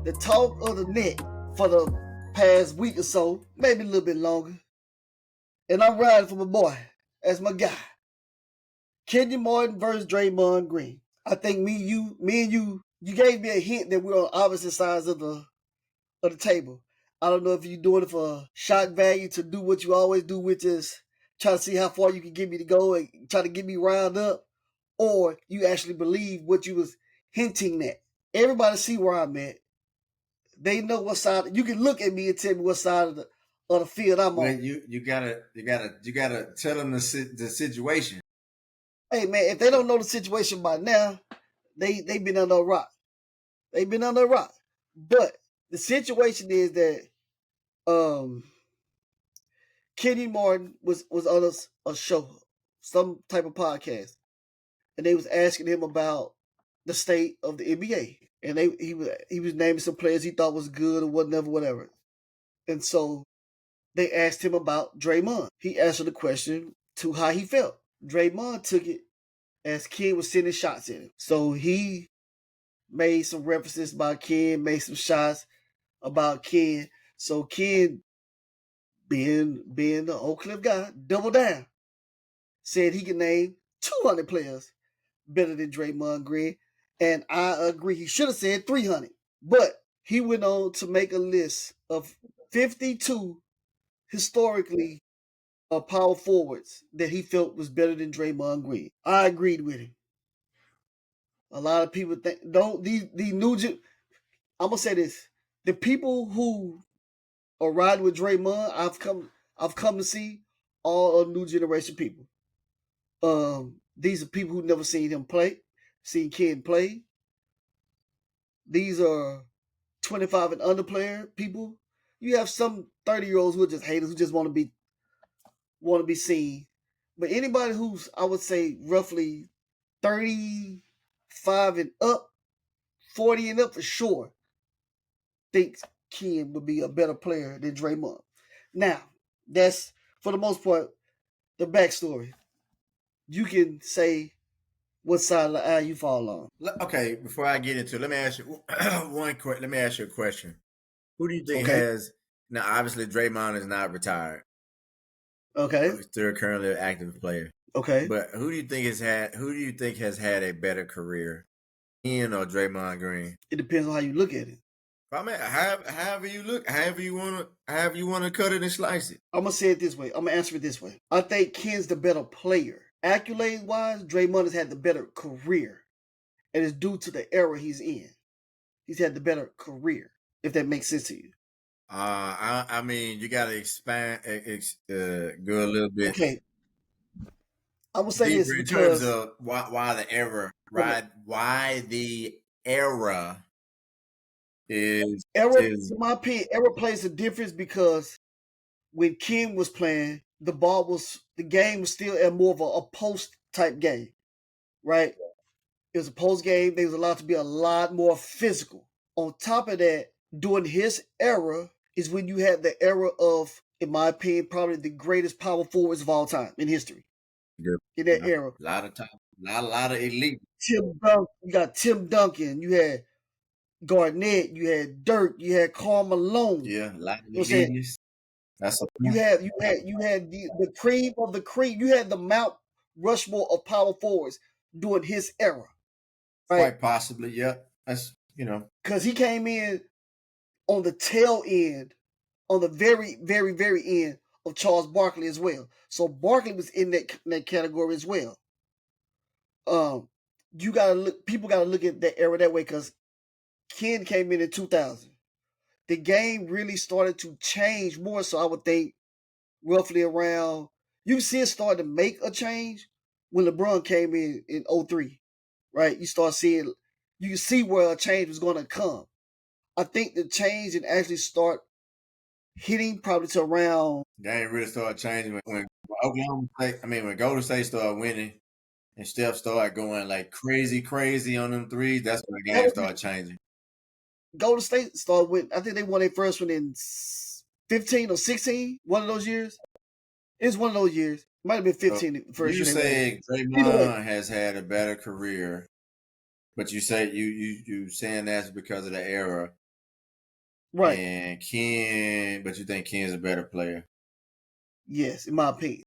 the talk of the net for the past week or so, maybe a little bit longer. And I'm riding for my boy. That's my guy. Kenyon versus Draymond Green. I think me and you gave me a hint that we're on opposite sides of the table. I don't know if you're doing it for shock value to do what you always do, which is try to see how far you can get me to go and try to get me riled up, or you actually believe what you was hinting at. Everybody see where I'm at. They know what side. You can look at me and tell me what side of the field I'm on. You gotta tell them the situation. Hey man, if they don't know the situation by now, they been under a rock. They've been under a rock. But the situation is that Kenyon Martin was on a show, some type of podcast, and they was asking him about the state of the NBA, and he was naming some players he thought was good or whatever. And so they asked him about Draymond. He answered the question to how he felt. Draymond took it as Ken was sending shots at him. So he made some references about Ken, made some shots about Ken. So Ken, being the Oak Cliff guy, doubled down. Said he could name 200 players better than Draymond Green. And I agree, he should have said 300. But he went on to make a list of 52 historically power forwards that he felt was better than Draymond Green. I agreed with him. A lot of people think these new. I'm gonna say this: the people who are riding with Draymond, I've come to see all new generation people. These are people who never seen him play, seen Ken play. These are 25 and under player people. You have some 30-year-olds who are just haters who just want to be seen. But anybody who's, I would say, roughly 35 and up, 40 and up for sure, thinks Ken would be a better player than Draymond. Now, that's, for the most part, the backstory. You can say what side of the aisle you fall on. Okay, before I get into it, let me ask you let me ask you a question. Who do you think has, now obviously Draymond is not retired. Okay. He's still currently an active player. Okay. But who do you think has had a better career? Ian or Draymond Green? It depends on how you look at it. I mean, however you look, however you wanna cut it and slice it. I'm gonna say it this way. I'm gonna answer it this way. I think Ken's the better player. Accolade wise, Draymond has had the better career. And it's due to the era he's in. He's had the better career, if that makes sense to you. I mean, you gotta expand, go a little bit. Okay. I will say this because in terms of why the era, right? Why the era is in my opinion, era plays a difference because when Ken was playing, the game was still at more of a post type game, right? It was a post game. They was allowed to be a lot more physical. On top of that, during his era is when you had the era of, in my opinion, probably the greatest power forwards of all time in history. In that era, a lot of elite. You got Tim Duncan. You had Garnett. You had Dirk. You had Karl Malone. Yeah, a lot of elite. That's a you had the cream of the cream. You had the Mount Rushmore of power forwards during his era. Right? Quite possibly, yeah. That's, because he came in on the tail end, on the very, very, very end of Charles Barkley as well. So Barkley was in that category as well. People gotta look at that era that way because Ken came in 2000. The game really started to change more. So I would think roughly around, you see it start to make a change when LeBron came in 03, right? You can see where a change was going to come. I think the change and actually start hitting probably to around. Game really started changing when when Golden State started winning and Steph started going like crazy on them threes. That's when the game started changing. Golden State started with, I think they won their first one in 15 or 16, one of those years. It was one of those years. It might have been 15. So you saying Draymond has had a better career, but you say you saying that's because of the era. Right. And Ken, but you think Ken's a better player? Yes, in my opinion.